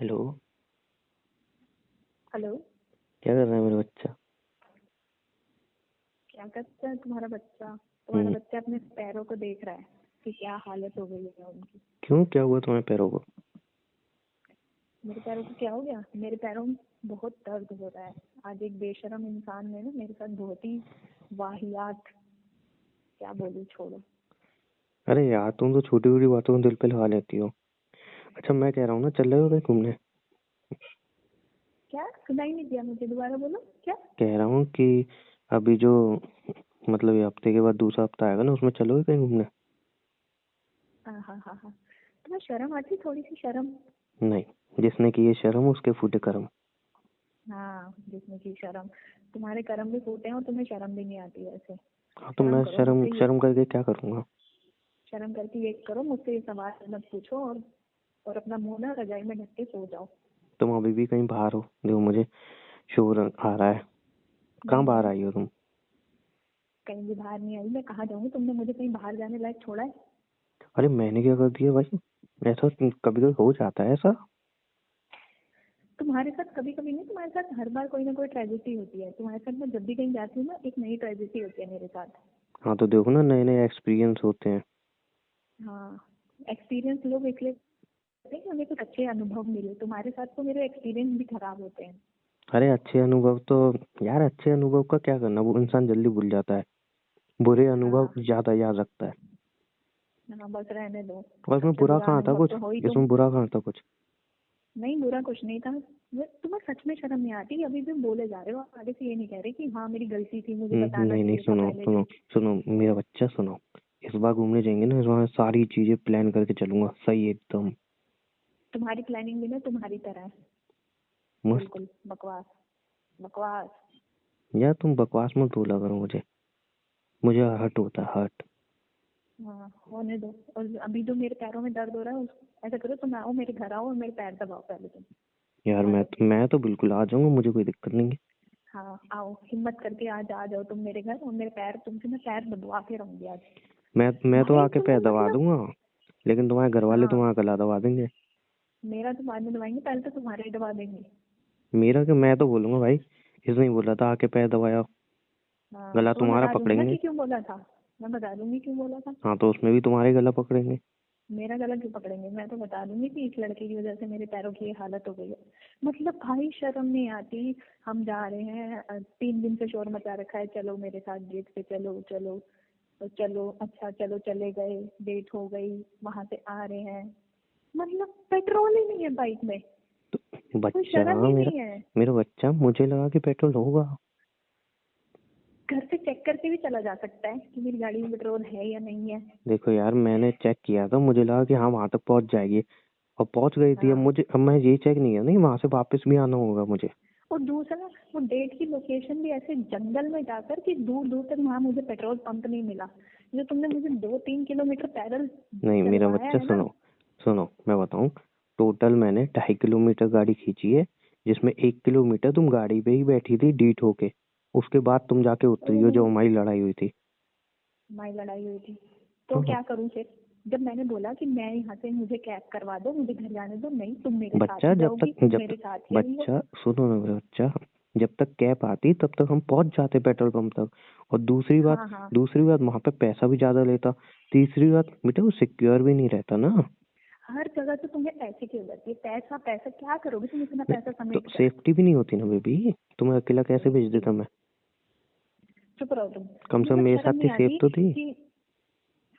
Hello. Hello. क्या कर रहा है मेरा बच्चा? क्या करता है तुम्हारा बच्चा? तुम्हारा हम्म। बच्चा अपने पैरों को देख रहा है कि क्या हालत हो गई है उनकी। क्यों, क्या हुआ तुम्हारे पैरों को? मेरे पैरों को क्या हो गया? मेरे पैरों में बहुत दर्द हो रहा है। आज एक बेशरम इंसान ने ना मेरे साथ बहुत ही वाहियात, क्या बोलूं, छोड़ो। अरे यार, तुम तो छोटी छोटी बातों में दिल पे लगा लेती हो। अच्छा, मैं कह रहा हूँ ना, चल रहे हो कहीं घूमने? क्या सुनाई नहीं दिया मुझे, दोबारा बोलो क्या। कह रहा हूँ कि अभी जो मतलब ये हफ्ते के बाद दूसरा हफ्ता आएगा ना, उसमें चलोगे कहीं घूमने? हाँ हाँ हाँ हाँ। तुम्हें शर्म आती, थोड़ी सी शर्म? नहीं। जिसने की ये शर्म उसके फूटे कर्म। हाँ, जिसमें की शर्म। तुम्हारे कर्म भी फूटे हैं और तुम्हें शर्म भी नहीं आती ऐसे। हाँ, तो शर्म मैं करो शर्म मुझसे ये। शर्म करके क्या करूँगा? शर्म करके ये करो, मुझसे ये सवाल मत पूछो और अपना मुंह ना रजाई में ढक के सो जाओ। तुम अभी भी कहीं बाहर हो? देखो, मुझे शोर आ रहा है। कहाँ नहीं बाहर नहीं, आई हो तुम? कहीं भी बाहर नहीं आई। मैं कहाँ जाऊँ? तुमने मुझे कहीं बाहर जाने लायक छोड़ा है? अरे, मैंने क्या कर दिया भाई? ऐसा कभी कभी हो जाता है ऐसा। तुम्हारे साथ कभी कभी नहीं, तुम्हारे साथ हर बार कोई ना कोई ट्रेजेडी होती है। तुम्हारे साथ मैं जब भी कहीं जाती हूँ ना, एक नई ट्रेजेडी होती है मेरे साथ। हाँ, तो देखो ना, नए नए एक्सपीरियंस होते हैं। हाँ, एक्सपीरियंस लोग इसलिए करते हैं कि हमें कुछ अच्छे अनुभव मिले। तुम्हारे साथ तो मेरे एक्सपीरियंस भी खराब होते हैं। अरे, अच्छे अनुभव तो, यार अच्छे अनुभव का क्या करना, वो इंसान जल्दी भूल जाता है। बुरे अनुभव हाँ ज्यादा याद रखता है। हाँ, बस रहने दो। और इसमें सबसे बुरा बुरा कहाँ था अनुभव कुछ? तो हो ही तुम। इसमें बुरा कहाँ था कुछ? नहीं, बुरा कुछ नहीं था। तुम्हें सच में शर्म नहीं आती? अभी भी बोले जा रहे हो, आगे से ये नहीं कह रहे कि हाँ मेरी गलती थी, मुझे बताना नहीं नहीं, चाहिए था सुनो पहले सुनो से। सुनो मेरा बच्चा, सुनो। इस बार घूमने जाएंगे ना, इस बार सारी चीजें प्लान करके चलूंगा, सही एकदम तुम्हारी प्लानिंग भी ना तुम्हारी तरह है, मस्त। बिल्कुल बकवास। बकवास। यार, तुम बकवास मत बोला करो मुझे। मुझे हर्ट होता है, हर्ट। हाँ, होने दो। और अभी जो मेरे पैरों में दर्द हो रहा है ऐसा करो, तुम आओ मेरे घर, आओ और मेरे पैर दबाओ पहले तुम। यार, आ जाओ। मैं तो बिल्कुल आ जाऊंगा, मुझे कोई दिक्कत नहीं है। हाँ आओ, हिम्मत करके आज आ जाओ तुम मेरे घर, और मेरे पैर, तुमसे मैं पैर दबवा के रहूंगी आज। मैं तो भाई आके पैर तुम्हें दबा मतलब। दूंगा। लेकिन तुम्हारे घर वाले हाँ, तुम्हारा गला दबा देंगे। मेरा तो बाद में दबाएंगे, पहले तो तुम्हारे ही दबा देंगे। मेरा क्या, मैं तो बोलूंगा भाई, इसने ही बोला था आके पैर दबाया। हाँ, गला तो मैं तुम्हारा बता दूंगी ना पकड़ेंगे। कि क्यों बोला था। मैं बता दूंगी क्यों बोला था। हाँ, तो उसमें भी तुम्हारे गला पकड़ेंगे। मेरा गला क्यों पकड़ेंगे? मैं तो बता दूंगी कि इस लड़के की वजह से मेरे पैरों की ये हालत हो गई है। मतलब भाई शर्म नहीं आती? हम जा रहे हैं, 3 दिन से शोर मचा रखा है, चलो मेरे साथ डेट पे, चलो चलो। तो चलो, अच्छा चलो, चले गए, डेट हो गई, वहां से आ रहे हैं। मतलब पेट्रोल ही नहीं है बाइक में। तो कोई बच्चा, शर्म ही मेरा नहीं है। मेरा बच्चा, मुझे लगा कि पेट्रोल होगा। घर से चेक करके भी चला जा सकता है कि मेरी गाड़ी में पेट्रोल है या नहीं है। देखो यार, मैंने चेक किया था, मुझे लगा कि हाँ वहां तक पहुंच जाएगी। और पहुंच गई थी। हाँ, अब मैं ये चेक नहीं है, नहीं वहां से वापस भी आना होगा मुझे। और दूसरा, वो डेट की लोकेशन भी ऐसे जंगल में जाकर कि दूर दूर तक, वहां मुझे पेट्रोल पंप नहीं मिला। जो तुमने मुझे 2-3 किलोमीटर पैदल नहीं, मेरा चलवाया बच्चा, है ना। सुनो। सुनो, मैं बताऊं। टोटल मैंने 2.5 किलोमीटर गाड़ी खींची है। जिसमें 1 किलोमीटर तुम गाड़ी पे ही बैठी थी डीट होके। उसके बाद तुम जाके उतरी हो, ओहो, जब हमारी लड़ाई हुई थी। हमारी लड़ाई हुई थी। तो हाँ। क्या करूं फिर? जब मैंने बोला कि मैं यहाँ से, मुझे कैब करवा दो, मुझे घर जाने दो, नहीं तुम मेरे साथ बच्चा, ही जाओगी, तुम मेरे साथ ही आई हो। बच्चा सुनो ना मेरा बच्चा। जब तक कैब आती तब तक हम पहुंच जाते पेट्रोल पंप तक। और हाँ हाँ। दूसरी बात, वहां पे पैसा भी ज्यादा लेता। तीसरी बात बेटा, वो सिक्योर भी नहीं रहता ना। हर जगह तो तुम्हें पैसे की उड़ती है। पैसा पैसा, क्या करोगे तुम इतना पैसा तो समेट कर? सेफ्टी भी नहीं होती ना बेबी। तुम्हें अकेला कैसे भेज देता मैं? चुप रहो तुम। कम से कम मतलब मेरे शर्म साथ ही नहीं सेफ आती तो थी। कि।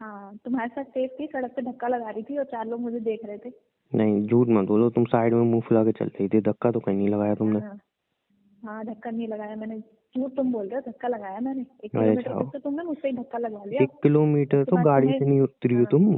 हाँ, तुम्हारे साथ सेफ थी, सड़क पे धक्का लगा रही थी और 4 लोग मुझे देख रहे थे। नहीं, झूठ मत बोलो, तुम साइड में मुंह फुला के चल रही थी, धक्का तो कहीं नहीं लगाया तुमने। हाँ हाँ, धक्का नहीं लगाया मैंने। झूठ तुम बोल रहे हो, धक्का लगाया मैंने। एक अरे किलोमीटर जाओ। तक तो तुमने मुझसे ही धक्का लगवा लिया। 1 किलोमीटर उसके तो बाद गाड़ी तुम्हें। से नहीं उतरी हो हाँ तुम।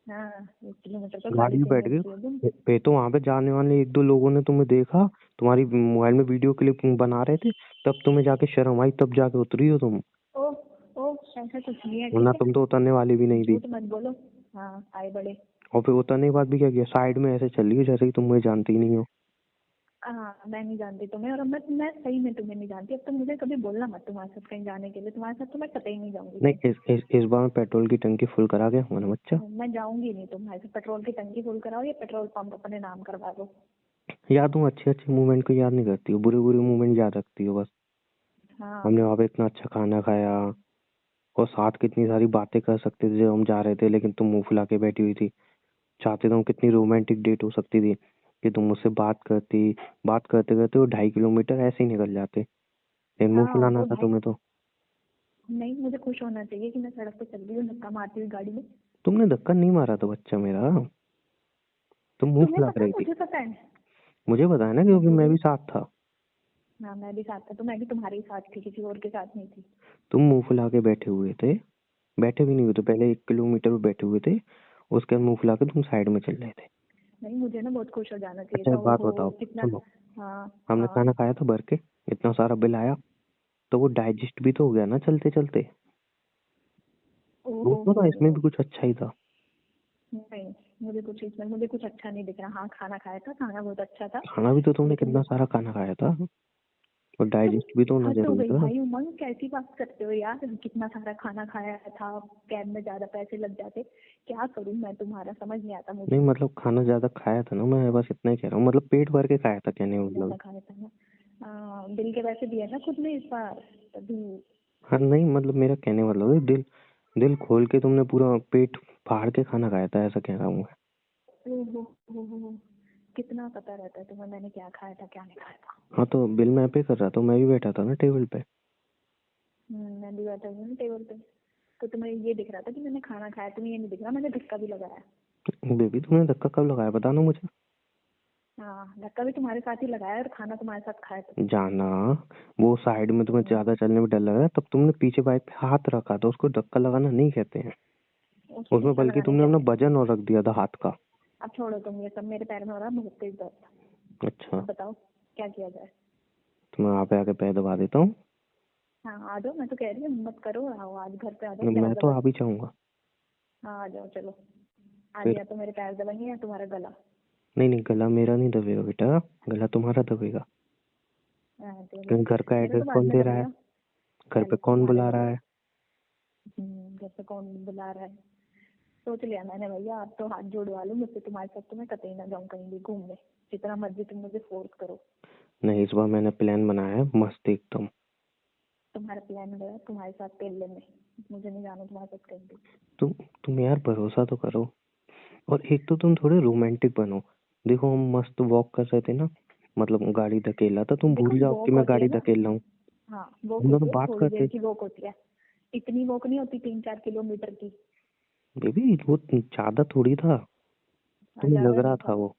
हाँ, 1 किलोमीटर तो गाड़ी गाड़ी में से बैठ नहीं गए उतरी हो तुम। तो वहां पे जाने वाले एक दो लोगों ने तुम्हें देखा। तुम्हारी मोबाइल में वीडियो क्लिप बना रहे थे। तब तुम्हें जाके शर्म आई, तब जाके उतरी हो तुम। ओ ओ, ऐसा कुछ नहीं है, वरना ठीक है। तुम तो उतरने वाली भी नहीं थी। झूठ मत बोलो। हाँ, आए बड़े। और फिर उतरने के बाद भी क्या किया, साइड में ऐसे चल रही हो जैसे कि तुम मुझे जानती ही नहीं हो। हाँ, मैं नहीं जानती तुम्हें, और अब मैं सही में तुम्हें नहीं जानती। अब तो मुझे कभी बोलना मत तुम्हारे साथ कहीं जाने के लिए। तुम्हारे साथ तो मैं कतई नहीं जाऊंगी कहीं। नहीं, इस बार मैं पेट्रोल की टंकी फुल करा गया हूँ ना बच्चा। मैं जाऊंगी नहीं तुम्हारे साथ। पेट्रोल की टंकी फुल कराओ या पेट्रोल पंप अपने नाम करवा दो। याद हूँ, अच्छे अच्छे मूवमेंट को याद नहीं करती हो, बुरे बुरे मूवमेंट याद रखती हो बस। हाँ हमने वहाँ पे इतना अच्छा खाना खाया और साथ कितनी सारी बातें कर सकते थे जब हम जा रहे थे, लेकिन तुम मुंह फुला के बैठी हुई थी। चाहते तो हम कितनी रोमांटिक डेट हो सकती थी कि तुम मुझसे बात करते करते वो 2.5 किलोमीटर ऐसे ही निकल जाते, लेकिन मुंह हाँ फुलाना वो था ढाई, तुम्हें तो। नहीं मुझे खुश होना चाहिए कि मैं सड़क पे चल रही हूँ धक्का मारती हुई गाड़ी में। तुमने धक्का नहीं मारा था बच्चा मेरा, तुम मुंह तुम्हें फुला पता है रही थी। मुझे पता है। मुझे पता है ना, झूठ क्योंकि मैं बोली। भी साथ था। हाँ मैं भी साथ था, तो मैं भी तुम्हारे ही साथ थी, किसी और के साथ नहीं थी। तुम मुंह फुला के बैठे हुए थे, बैठे भी नहीं हुए थे, पहले 1 किलोमीटर पे बैठे हुए थे, उसके बाद मुंह फुला के तुम साइड में चल रहे थे। नहीं मुझे ना बहुत खुश हो जाना चाहिए अच्छा था, एक बात ओहो बताओ, कितना। सुनो, हाँ हमने हाँ। खाना खाया था भर के, इतना सारा बिल आया, तो वो डाइजेस्ट भी तो हो गया ना चलते चलते। ओहो सोचो ना, इसमें हो। भी कुछ अच्छा ही था। नहीं मुझे कुछ इसमें मुझे कुछ अच्छा नहीं दिख रहा। हाँ खाना खाया था, खाना बहुत अच्छा था। खाना भी तो तुमने लेकिन कितना सारा खाना खाया था, और तुम, डाइजेस्ट भी तो होना हद हो जरूरी गई था। भाई उमंग, कैसी बात करते हो यार, कितना सारा खाना खाया था, कैब में ज्यादा पैसे लग जाते, क्या करूं मैं तुम्हारा, समझ नहीं आता नहीं मुझे। मतलब खाना ज्यादा खाया था ना, मैं बस इतना ही कह रहा हूँ, मतलब पेट भर के खाया था कहने का ज्यादा मतलब। खाया था ना। बिल के पैसे दिए ना खुद ने इस बार, तभी। हाँ नहीं मतलब मेरा कहने का मतलब है, दिल दिल खोल के तुमने पूरा पेट फाड़ के खाना खाया था, ऐसा कह रहा हूँ मैं। ओहो हो। कितना पता रहता है तुम्हें मैंने क्या खाया था क्या नहीं खाया था। हाँ तो बिल मैं पे कर रहा था, मैं भी बैठा था ना टेबल पे। मैं भी बैठा हूँ ना टेबल पे। तो तुम्हें ये दिख रहा था कि मैंने खाना खाया, तुम्हें ये नहीं दिख रहा मैंने धक्का भी लगाया। बेबी तुमने धक्का कब लगाया बताना मुझे। हाँ धक्का भी तुम्हारे साथ ही लगाया और खाना तुम्हारे साथ खाया तो। जाना, वो साइड में तुम्हें ज्यादा चलने में डर लग रहा है, तब तुमने पीछे बाइक पे हाथ रखा था, उसको धक्का लगाना नहीं कहते हैं। उसको उसमें धक्का बल्कि लगाने तुमने अपना कहते हैं। वजन और रख दिया था हाथ का। अब छोड़ो तुम ये सब, मेरे पैर में हो रहा है बहुत तेज दर्द। अच्छा, अब बताओ क्या किया जाए। तो मैं वहाँ पे आके पैर दबा देता हूँ। हाँ आ जाओ, मैं तो कह रही हूँ हिम्मत करो, आओ आज घर पे आ जाओ मैं पैर तो दबा आ दूँ। भी जाऊंगा। हाँ आ जाओ चलो। आज फिर या तो मेरे पैर दबाएंगे या तुम्हारा गला। नहीं नहीं, गला मेरा नहीं दबेगा बेटा, गला तुम्हारा दबेगा। हाँ, तेरे क्योंकि घर का मेरा एड्रेस तो बाद कौन में दे रहा है, दबेगा। घर पे पहले कौन तुम्हारे बुला रहा दबेगा। है। घर पे कौन बुला रहा है। सोच लिया मैंने भैया, अब तो हाथ जोड़वा लूं मुझसे तुम्हारे साथ, तो मैं कतई ना जाऊं कहीं भी घूमने, जितना मर्जी तुम मुझे फोर्स करो। नहीं, इस बार मैंने प्लान बनाया है मस्त एकदम। तुम्हारा प्लान गया तुम्हारे साथ तेल लेने, मुझे नहीं जाना तुम्हारे साथ कहीं भी। तुम तुम यार भरोसा तो करो, और एक तो तुम थोड़े रोमांटिक बनो। देखो हम मस्त वॉक कर रहे थे ना, मतलब गाड़ी धकेला था, तुम देखो भूल जाओ कि वॉक मैं होती है गाड़ी ना। धकेल रहा हूँ। हाँ वॉक हम दोनों होती है, बात थोड़ी देर करते। की वॉक होती है। इतनी वॉक नहीं होती 3-4 किलोमीटर की। बेबी वो ज्यादा थोड़ी था, हाँ तुम्हें लग ज्यादा रहा नहीं था था। वो।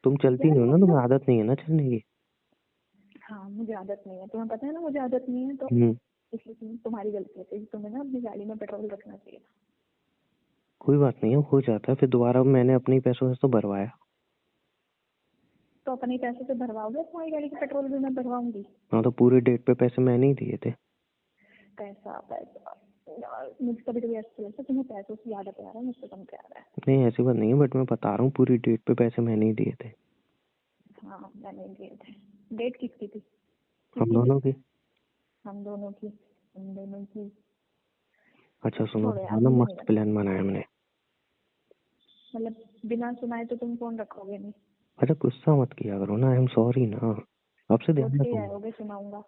तुम चलती यार नहीं हो ना, तुम्हें मतलब, आदत नहीं है ना चलने की। हाँ मुझे आदत नहीं है, तुम्हें पता है ना मुझे आदत नहीं है तो। हम्म। इसलिए तुम्हारी गलती है, क्योंकि तुम्हें ना अपनी गाड़ी में पेट्रोल रखना चाहिए था। कोई बात नहीं है, हो जाता है, फिर दोबारा मैंने अपने ही पैसों से तो भरवाया। तो अपने ही पैसे से भरवाओगे, तुम्हारी गाड़ी का पेट्रोल भी मैं भरवाऊंगी। हाँ तो पूरे डेट पे पैसे मैंने ही दिए थे। पैसा पैसा यार, मुझे कभी कभी ऐसा लगता है तुम्हें पैसों से ज्यादा प्यार है, मुझसे कम प्यार है। नहीं ऐसी बात नहीं है, बट मैं बता रहा हूँ पूरी डेट पे पैसे मैंने ही दिए थे। हाँ मैंने दिए थे। डेट किसकी थी, हम किसकी थी। दोनों की। हम दोनों की, हम दोनों की। अच्छा सुनो, छोड़ो यार हाँ ना मुझे नहीं मस्त करना। प्लान बनाया हमने। मतलब बिना सुनाए तो तुम फोन रखोगे नहीं। अरे गुस्सा मत किया करो ना, आई एम सॉरी ना, आपसे सोच ध्यान के ही रखूंगा। आओगे, सुनाऊंगा।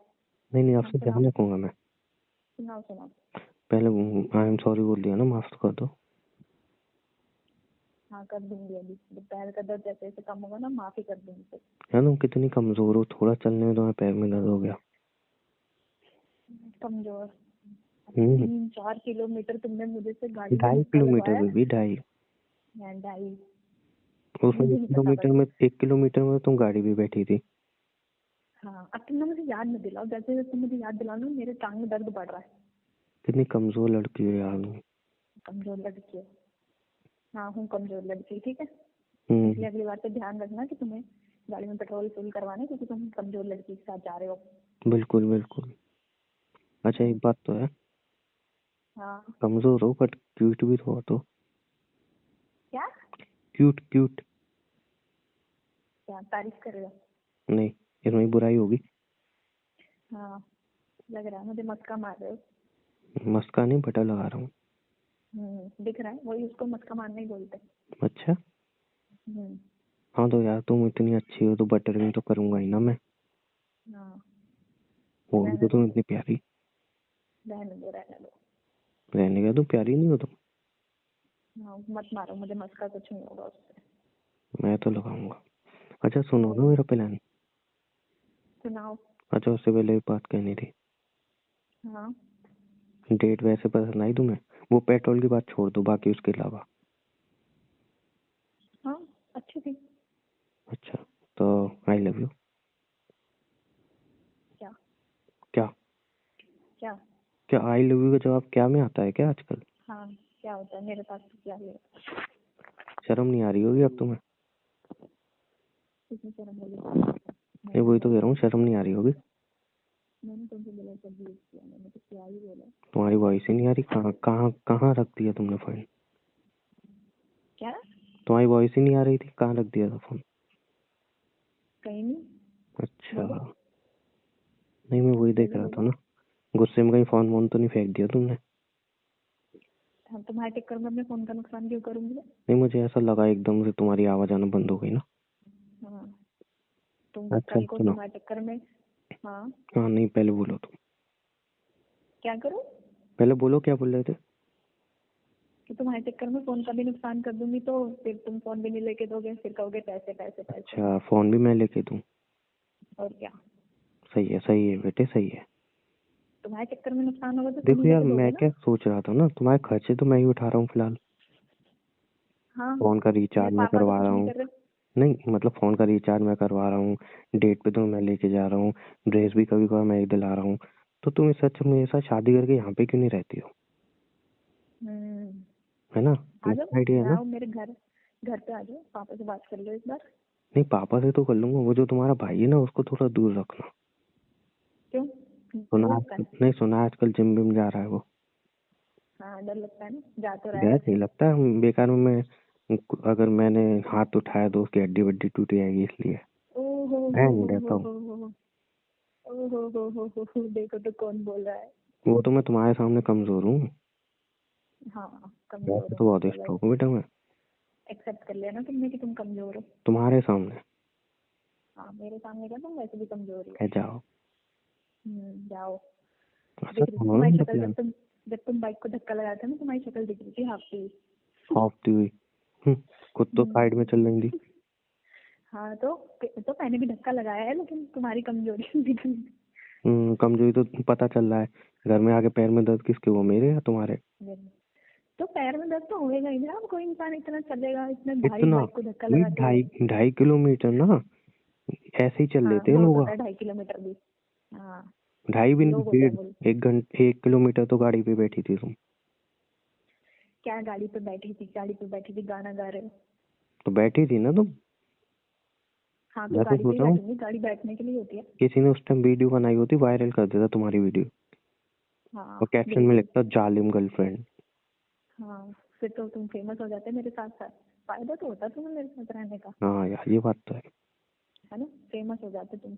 नहीं नहीं, हाँ आपसे सुनाओ, ध्यान रखूंगा मैं। सुनाओ सुनाओ। पहले आई एम सॉरी बोल दिया ना, माफ कर दो। हाँ कर दूंगी, अभी जब पैर का दर्द जैसे जैसे कम होगा ना माफी कर दूंगी फिर। यार तुम कितनी कमजोर हो, थोड़ा चलने में तुम्हारे पैर में दर्द हो गया। कमजोर। हम्म। 3-4 किलोमीटर तुमने मुझे से गाड़ी में ढाई धक्का किलोमीटर लगवाया। बेबी, ढाई। मैं ढाई। उसमें मुझे नहीं पता बस। 1 किलोमीटर में तुम गाड़ी भी बैठी थी। हाँ अब तुम ना मुझे याद न दिलाओ, जैसे जैसे तुम मुझे याद दिलाओ ना मेरे टांग में दर्द बढ़ रहा है। कितनी कमजोर लड़की हो यार तुम। कमजोर लड़की हो। हाँ हूँ कमजोर लड़की, ठीक है। हम्म। इसलिए अगली बार से ध्यान रखना कि तुम्हें गाड़ी में पेट्रोल फुल करवाना है, क्योंकि तुम कमजोर लड़की के साथ जा रहे हो। बिल्कुल बिल्कुल। अच्छा एक बात तो है, हाँ। कमजोर हो बट क्यूट भी तो हो तो। क्या। Cute cute. क्या तारीफ कर रहे हो। नहीं, इसमें बुराई होगी। हाँ लग रहा है मुझे, मस्का मार रहे हो। मस्का नहीं, बटा लगा रहा हूँ। दिख रहा है, वही उसको मस्का मारना ही बोलते हैं। अच्छा। हम्म। हाँ तो यार तुम इतनी अच्छी हो तो बटरिंग तो करूंगा ही ना मैं। हाँ होगी रहने तो दो, तुम इतनी प्यारी। रहने दो, रहने दो। रहने का तुम प्यारी नहीं हो तुम। हाँ मत मारो मुझे, मस्का कुछ नहीं होगा उससे। मैं तो लगाऊंगा। अच्छा सुनो ना नहीं मेरा प्लान। सुनाओ। अच्छा उससे पहले एक बात कहनी थी। हाँ डेट वैसे पसंद आई तुम्हें? वो पेट्रोल की बात छोड़ दो, बाकी उसके अलावा। हाँ अच्छी थी। अच्छा तो आई लव यू। क्या? क्या? क्या? क्या आई लव यू का जवाब क्या में आता है क्या आजकल? हाँ क्या होता है मेरे पास तो, क्या ले? शर्म नहीं आ रही होगी अब तुम्हें? किसने शर्म बोली? ये मैंने वही बोला तो कह रहा हूँ, क्या? शर्म नहीं आ रही होगी? मैंने तुमसे बोला सब यूज किया, मैंने तो क्या ही बोला। तुम्हारी वॉइस ही नहीं आ रही। कहाँ कहाँ कहाँ रख दिया तुमने फोन? क्या? तुम्हारी वॉइस ही नहीं आ रही थी, कहाँ रख दिया था फोन? कहीं नहीं। अच्छा। बोलो। नहीं मैं वही देख बोलो रहा था बोलो। ना। गुस्से में कहीं फोन वोन तो नहीं फेंक दिया तुमने? हम तुम्हारे चक्कर में अपने फोन का नुकसान क्यों करूंगी मैं? नहीं मुझे ऐसा लगा एकदम से तुम्हारी आवाज आना बंद हो गई ना। हाँ तुम अच्छा कल को सुनो। तुम्हारे चक्कर में। हाँ हाँ नहीं पहले बोलो तुम। क्या करूँ? पहले बोलो क्या बोल रहे थे? कि तुम्हारे चक्कर में फोन का भी नुकसान कर दूंगी तो फिर तुम फोन भी नहीं लेके दोगे, फिर कहोगे पैसे पैसे पैसे। अच्छा फोन भी मैं लेके दूँ? और क्या? सही है बेटे, सही है। तुम्हारे चक्कर में नुकसान होगा तो तुम ही देखो यार लेके दोगे मैं ना। क्या सोच रहा था ना, तुम्हारे खर्चे तो मैं ही उठा रहा हूँ फिलहाल। हाँ फोन का मेरे रिचार्ज मैं पापा तो करवा कुछ रहा नहीं हूँ। कर रहे। नहीं मतलब फोन का रिचार्ज मैं करवा रहा हूँ। डेट पे तो मैं लेके जा रहा हूँ। ड्रेस भी कभी कभार मैं ही दिला रहा हूँ। तो तुम इस सच मेरे साथ शादी करके यहाँ पे क्यों नहीं रहती हो? हम्म। है ना? आ मस्त जाओ, आइडिया है ना? आओ मेरे घर, घर पे आ जाओ, पापा से बात कर लो एक बार। नहीं पापा से तो कर लूंगा, वो जो तुम्हारा भाई है ना उसको थोड़ा दूर रखना। क्यों? सुना वो का आजकल, है। नहीं सुना आजकल जिम विम जा रहा है वो। हाँ डर लगता है ना, जा तो रहा है डर वैसे। नहीं लगता बेकार में अगर मैंने हाथ उठाया तो उसकी हड्डी वड्डी टूट जाएगी इसलिए ओ मैं नहीं रहता हूँ। हो देखो तो कौन बोल रहा है। वो तो मैं तुम्हारे सामने कमजोर हूँ। हाँ वैसे कमजोर हो, तो बहुत चलो स्ट्रांग हूँ बेटा मैं। एक्सेप्ट कर लिया ना तुमने कि तुम कमजोर हो। तुम्हारे सामने। हाँ मेरे सामने क्या, तुम वैसे भी कमजोर ही हो। कह जाओ। जाओ। अच्छा दिख रही थी सुनो ना तुम्हारी मेरा शक्ल, प्लान। जब तुम बाइक को धक्का लगाए थे ना, तुम्हारी शक्ल दिख रही थी हाफती हुई। हाँफती हुई। खुद तो साइड में चल रही थी। हाँ तो मैंने भी धक्का लगाया है, लेकिन तुम्हारी कमजोरी दिख रही थी। कमजोरी तो पता चल रहा है। घर में आके पैर में दर्द किसके हुआ, मेरे या तुम्हारे? मेरे। तो पैर में दर्द तो होएगा ही ना, अब कोई इंसान इतना चलेगा, इतने भारी इतना? बाइक को धक्का ये लगाते हुए। 2.5 2.5 किलोमीटर ना, ऐसे ही चल हाँ लेते हैं बहुत लोग। होता है 2.5 किलोमीटर भी। हाँ ढाई भी नहीं, लोग होते हैं डेढ़। बोल। 1 किलोमीटर तो गाड़ी पे बैठी थी तुम। क्या गाड़ी पे बैठी थी, गाड़ी पे बैठी थी गाना गा रहे हो? तो बैठी थी ना तुम। हाँ तो मैं तो गाड़ी पे ही सोच रहा हूँ बैठूंगी, गाड़ी बैठने के लिए होती है। किसी ने उस टाइम वीडियो बनाई होती, वायरल कर देता तुम्हारी वीडियो। हाँ और कैप्शन में बिल्कुल। लिखता जालिम गर्लफ्रेंड। हाँ फिर तो तुम फेमस हो जाते मेरे साथ साथ। फायदा तो होता तुम्हें मेरे साथ रहने का। हाँ यार ये बात तो है। है ना, फेमस हो जाते तुम।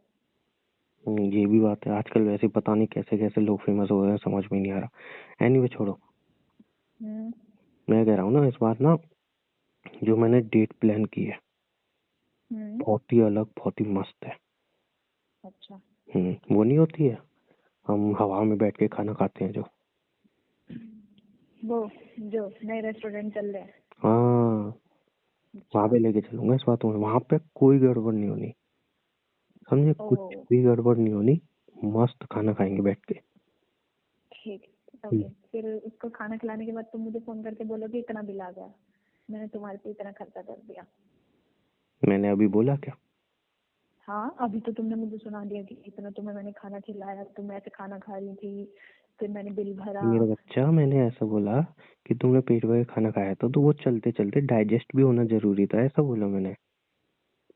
ये भी बात है, आजकल वैसे पता नहीं कैसे कैसे लोग फेमस हो रहे हैं, समझ में नहीं आ रहा। एनीवे छोड़ो। हम्म। मैं कह रहा हूँ ना इस बार ना, जो मैंने डेट प्लान की है हम्म। बहुत ही अलग, बहुत ही मस्त है। अच्छा। वो नहीं होती है, हम हवा में बैठ के खाना खाते हैं जो। वो जो नए रेस्टोरेंट चल रहे हैं। हाँ वहाँ अच्छा। पे लेके चलूंगा इस बार तुम्हें, वहाँ पे कोई गड़बड़ नहीं होनी। समझे, ओ कुछ भी गड़बड़ नहीं होनी। मस्त खाना खाएंगे बैठ के। ठीक है हम्म, ओके, फिर उसको खाना खिलाने के बाद तुम मुझे फोन करके बोलोगे इतना बिल आ गया, मैंने तुम्हारे पे इतना खर्चा कर दिया। मैंने अभी बोला क्या? हाँ अभी तो तुमने मुझे सुना दिया कि इतना तुम्हें मैंने खाना खिलाया, तुम ऐसे खाना खा रही थी, फिर मैंने बिल भरा। मेरा बच्चा, मैंने ऐसा बोला कि तुमने पेट भर के खाना खाया था तो वो चलते चलते डाइजेस्ट भी होना जरूरी था, ऐसा बोला मैंने।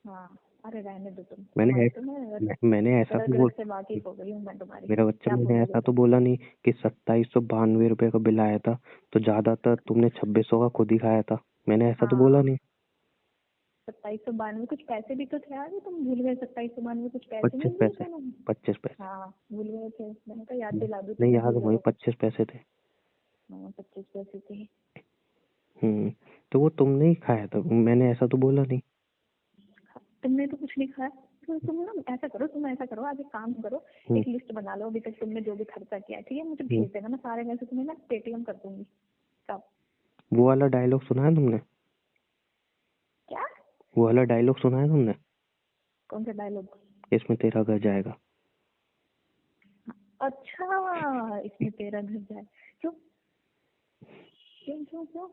हाँ अरे रहने दो तुम, मैंने तुम्हारी तो ऐसा मैं मैंने ऐसा रग तो रग बोल से वाकिफ हो गई हूँ मैं तुम्हारी। मेरा बच्चा, क्या मैंने बोलोगे ऐसा तो तुम? बोला नहीं कि 2792 रुपए का बिल आया था तो ज्यादातर तुमने 2600 का खुद ही खाया था। मैंने ऐसा तो बोला हाँ नहीं। 2792 कुछ पैसे भी तो थे यार, तुम भूल गए, 2792 कुछ पैसे पच्चीस नहीं दिए पैसे थे मैंने। 25 पैसे। हाँ भूल गए थे, मैंने कहा याद दिला दूं नहीं तुम्हें, याद भूल है, गए वही हो कुछ। 25 पैसे थे। हाँ 25 पैसे थे। हम्म। तो वो तुमने ही खाया था, मैंने ऐसा तो बोला नहीं। तुमने तो कुछ नहीं खाया। तो तुम ना ऐसा करो, आज एक काम करो, एक लिस्ट बना लो अभी तक तुमने जो भी खर्चा किया है, ठीक है, मुझे भेज देना, मैं सारे पैसे तुम्हें ना पेटीएम कर दूंगी सब। वो वाला डायलॉग सुना है तुमने? क्या? वो वाला डायलॉग सुना है तुमने? कौन सा डायलॉग? इसमें तेरा घर जाएगा। अच्छा, इसमें तेरा घर जाए। क्यों क्यों क्यों क्यों?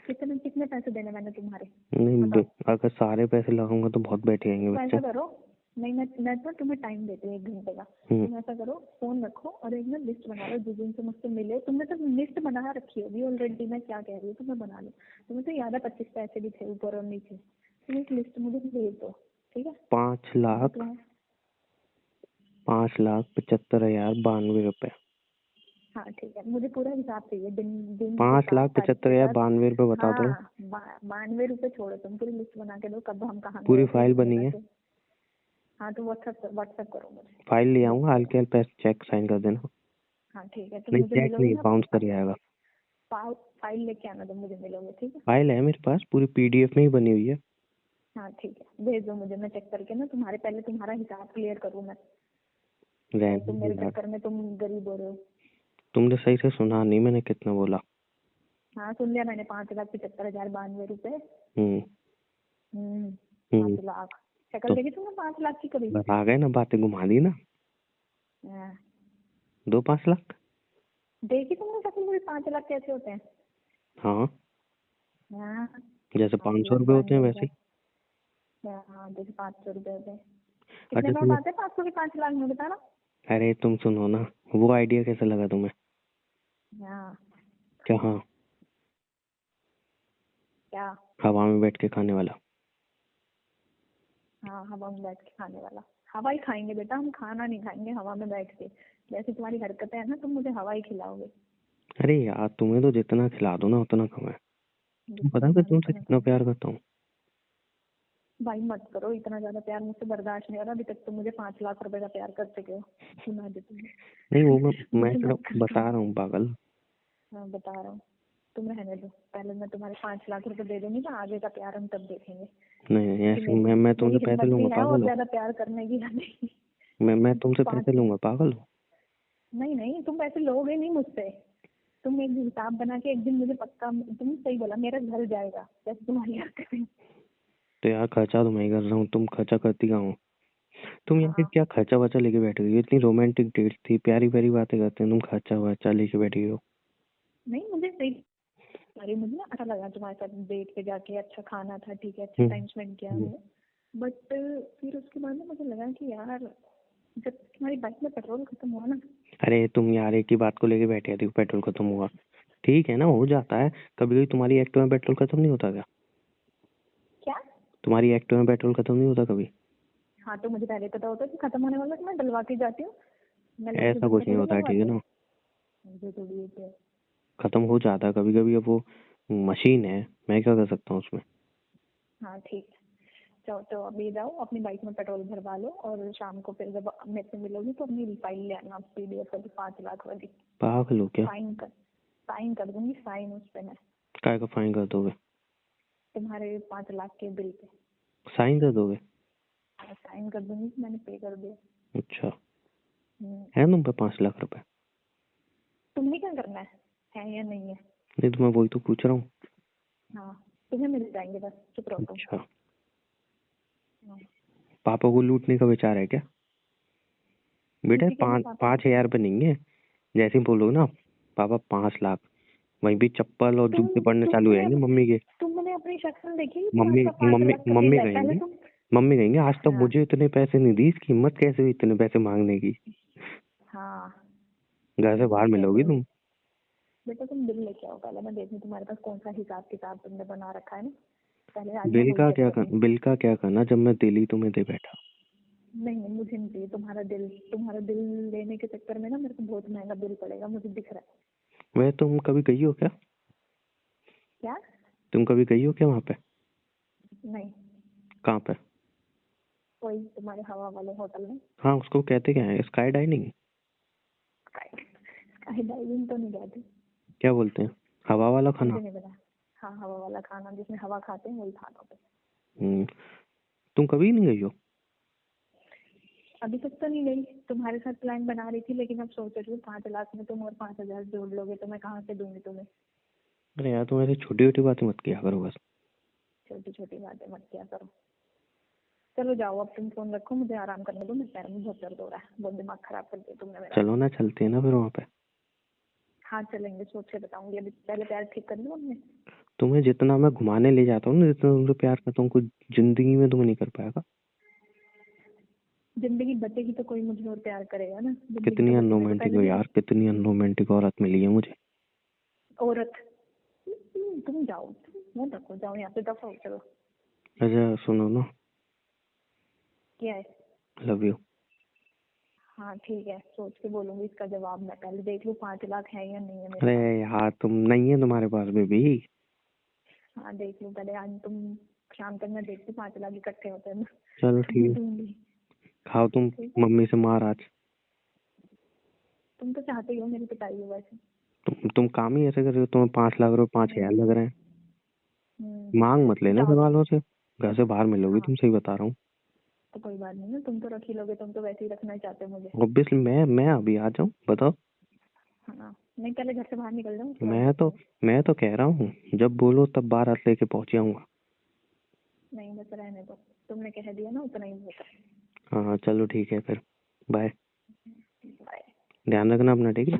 कितने कितने पैसे देने मैंने तुम्हारे? नहीं, अगर सारे पैसे लगाऊंगा तो बहुत बैठ जाएंगे तो बच्चे। ऐसा करो, नहीं मैं तो तुम्हें टाइम देती हूँ 1 घंटे का। तुम ऐसा करो, फोन रखो और एक ना लिस्ट बना लो जिस दिन से मुझसे मिले। तुमने तो लिस्ट बना रखी होगी ऑलरेडी, मैं क्या कह रही हूँ, तुम्हें बना लो। तुम्हें तो याद है 25 पैसे भी थे ऊपर और नीचे। तुम एक लिस्ट मुझे भेज दो, ठीक है? 5,75,092 रुपए। हाँ ठीक है, मुझे पूरा हिसाब चाहिए, दिन दिन के साथ, तारीख के साथ। 5,75,092 रुपए बता दो। हाँ, 92 रुपए छोड़ो, तुम पूरी लिस्ट बना के दो, कब हम कहाँ पूरी गए थे, फाइल कितने बनी है। पैसे। हाँ तो व्हाट्सएप करो मुझे। फाइल ले आऊंगा, हल्के हल्के पैसे चेक साइन कर देना। हाँ ठीक है, तुम नहीं, मुझे चेक मिलोगे नहीं, ना? बाउंस कर जाएगा। फाइल लेके आना, तुम मुझे मिलोगे, ठीक है? फाइल है मेरे पास, पूरी पीडीएफ में ही बनी हुई है। हाँ ठीक है, भेज दो मुझे, मैं चेक करके ना पहले तुम्हारा हिसाब क्लियर करूँ मैं। रहने तुम दो मेरे यार, चक्कर में तुम गरीब हो रहे हो। तुमने सही से सुना नहीं मैंने कितना बोला। हाँ सुन लिया मैंने, 5,75,092 रुपए। हम्म 5 लाख। शक्ल तो देखी तुमने 5 लाख की कभी? बस आ गए ना, बातें घुमा दी ना। हाँ, 5 लाख। देखी तुमने शक्ल मेरी? 5 लाख कैसे होते हैं? हाँ, हाँ, जैसे 5 500 लाख रुपए होते हैं 92 वैसे रुपए। ही। हाँ जैसे 500 रुपए होते हैं। अच्छा कितने नोट तुम्हें, आते हैं 500 के? 5 लाख में बताना। अरे तुम सुनो ना, वो आइडिया कैसे लगा तुम्हें? हाँ क्या? हाँ, क्या? हवा में बैठ के खाने वाला। हाँ, हवा में बैठ के खाने वाला। हवा ही खाएंगे बेटा, हम खाना नहीं खाएंगे हवा में बैठ के। जैसे तुम्हारी हरकतें हैं ना, तुम मुझे हवा ही खिलाओगे। अरे यार, तुम्हें तो जितना खिला दो ना उतना कम है। तुम जितना पता है मैं खिला दो तुमसे उतना कितना कम। प्यार करता हूँ। भाई मत करो, इतना ज्यादा प्यार मुझसे बर्दाश्त नहीं हो रहा। अभी तक तुम मुझे 5 लाख रुपए का प्यार कर चुके हो, सुना दे तुम्हें। नहीं, वो मैं मुझे सिर्फ मत कर बता तुम। रहा हूँ पागल। हाँ बता रहा हूँ, तुम रहने दो। पहले मैं तुम्हारे 5 लाख रुपए दे दूंगी ना, आगे का प्यार हम तब देखेंगे। नहीं नहीं, क्योंकि ऐसे मेरी मैं मेरी तुमसे पैसे हिम्मत भी लूंगा, है और पागल हो? ज्यादा प्यार करने की या नहीं। मैं तुमसे पैसे 5 लूंगा, पागल हो? नहीं नहीं, तुम पैसे लोगे नहीं मुझसे। तुम एक हिसाब बना के एक दिन मुझे पक्का, तुम सही बोला, मेरा घर जाएगा जैसे तुम्हारी हरकतें। तो यार, खर्चा तो मैं ही कर रहा हूँ, तुम खर्चा करती कहाँ हो? तुम यहाँ पे हाँ क्या खर्चा वर्चा लेके बैठ गई हो? इतनी रोमांटिक डेट थी, प्यारी प्यारी बातें करते हैं, तुम खर्चा वर्चा लेके बैठी हो। नहीं, मुझे सही, अरे मुझे ना अच्छा लगा तुम्हारे साथ डेट पे जाके, अच्छा खाना था, ठीक है, अच्छा हम्म टाइम स्पेंड किया हम्म। हमने। बट फिर उसके बाद ना मुझे लगा कि यार, जब तुम्हारी बाइक में पेट्रोल खत्म हुआ ना। अरे तुम यार एक ही बात को लेके बैठे थी, पेट्रोल खत्म हुआ। ठीक है ना, हो जाता है कभी कभी। तुम्हारी एक्टिवा में पेट्रोल खत्म नहीं होता क्या? क्या? तुम्हारी एक्टिवा में पेट्रोल खत्म नहीं होता कभी? हाँ तो मुझे पहले पता होता कि खत्म होने वाला है, तो मैं डलवा के जाती हूँ। मैं लड़की ऐसा बन के कुछ नहीं थोड़ी होता है, ठीक है लगवाती हूँ। ना। मुझे थोड़ी होती है। खत्म हो जाता है कभी कभी, अब वो मशीन है, मैं क्या कर सकता हूँ उसमें। हाँ ठीक है, तो अभी जाओ अपनी बाइक में पेट्रोल भरवा लो, और शाम को फिर जब मेरे से मिलोगी तो अपनी फाइल ले आना, पीडीएफ वाली 5 लाख वाली। पागल हो क्या? साइन कर दूंगी, साइन उस पे मैं, काय का फाइन कर दोगे? तुम्हारे 5 लाख के बिल पे। साइन कर दोगे? साइन कर दूंगी कि मैंने पे कर दिया। अच्छा, हम्म, है तुम पे 5 लाख रुपए? तुमने क्या करना है या नहीं है? नहीं तो मैं वही तो पूछ रहा हूँ। हाँ, तुम्हें मिल जाएंगे, बस चुप रहो तुम। अच्छा, हाँ, पापा को लूटने का विचार है क्या? बेटा, किसी के भी पाँच पापा? 5,000 रुपये नहीं है। जैसे ही बोलोगे ना पापा 5 लाख, वहीं भी चप्पल और जूते पड़ने चालू हो तुमने जाएंगे मम्मी के। तुमने अपनी शक्ल देखी कि मम्मी तुम्हारे पास पाँच मम्मी लाख का मम्मी बिल है? पहले कहेंगे, तुम। मम्मी कहेंगे आज तक हाँ मुझे इतने पैसे नहीं दी, इसकी हिम्मत कैसे हुई इतने पैसे मांगने की। हाँ, घर से बाहर कह मिलोगी दोगे। तुम। बेटा तुम बिल लेके आओ, पहले मैं देखूं तुम्हारे पास कौन सा हिसाब किताब तुमने बना रखा है ना। पहले आज मैं वही चेक करूंगी। बिल का क्या करना जब मैं दिल ही तुम्हें दे बैठा। नहीं नहीं, मुझे नहीं चाहिए तुम्हारा दिल लेने के चक्कर में ना मेरे को बहुत महंगा बिल पड़ेगा, मुझे दिख रहा है। वह तुम कभी गई हो क्या? क्या? तुम कभी गई हो क्या वहाँ पे? नहीं, कहाँ पे? कोई तुम्हारे हवा वाले होटल में। हाँ, उसको कहते क्या है, स्काई डाइनिंग? स्काई डाइविंग तो नहीं जाती। क्या बोलते हैं, हवा वाला खाना? मुझे नहीं पता। हाँ, हवा वाला खाना, जिसमें हवा खाते हैं वही खाना होता है। हम्म, तुम कभी नहीं गई हो? अभी तक तो नहीं गई, तुम्हारे साथ प्लान बना रही थी, लेकिन अब सोच रही हूँ 5 लाख में तुम और 5,000 जोड़ लोगे तो मैं कहाँ से दूंगी तुम्हें। अरे यार तुम ऐसी छोटी छोटी बातें मत किया करो बस। छोटी छोटी बातें मत किया करो। चलो जाओ, अब तुम फोन रखो, मुझे आराम करने दो, मेरे पैर में बहुत दर्द हो रहा है, बहुत दिमाग खराब कर दिया तुमने मेरा। चलो ना, चलते हैं ना फिर वहाँ पे। हाँ चलेंगे, सोच के बताऊंगी, अभी पहले पैर ठीक कर लो अपने। तुम्हें जितना मैं घुमाने ले जाता हूँ ना, जितना तुमसे प्यार करता हूँ, कुछ जिंदगी में तुम्हें नहीं कर पाएगा। जिंदगी बचेगी तो कोई मुझे और प्यार करेगा ना, जिंदगी कितनी तो बची, मेरे को अनरोमांटिक पहले हो से यार, कितनी अनरोमांटिक औरत मिली है मुझे। औरत। तुम जाओ, फोन रखो, जाओ यहाँ से, दफा हो चलो। अच्छा सुनो ना, क्या है? Love you. हाँ ठीक है, सोच के बोलूंगी इसका जवाब, मैं पहले देख लूँ 5 लाख है या नहीं है मेरे अरे पास। यार तुम नहीं है तुम्हारे पास बेबी। हाँ देख लूँ पहले, आज तुम शाम तक मैं देखती 5 लाख इकट्ठे होते हैं ना, चलो तुम्हें ठीक है, दूंगी। खाओ तुम ठीक है, मम्मी से मार आज। तुम तो चाहते ही हो मेरी पिटाई हो वैसे। तुम काम ही ऐसे कर रहे हो, तुम्हें 5 लाख रुपए 5,000 लग रहे हैं। मांग मत लेना जाओ घर तुम। वालों से, घर से बाहर मिलोगी, हाँ तुम सही बता रहा हूँ। तो कोई बात नहीं ना, तुम तो रख ही लोगे, तुम तो वैसे ही रखना ही चाहते हो मुझे। ऑब्वियसली मैं अभी आ जाऊँ बताओ? हाँ नहीं, पहले घर से बाहर निकल जाओ, उसके बाद मैं तो देखते हैं। मैं तो कह रहा हूँ, जब बोलो तब बारात लेके पहुंच जाऊंगा। नहीं बस रहने दो, तुमने कह दिया ना, उतना ही होता है। हाँ चलो ठीक है फिर, बाय। बाय। ध्यान रखना अपना, ठीक है।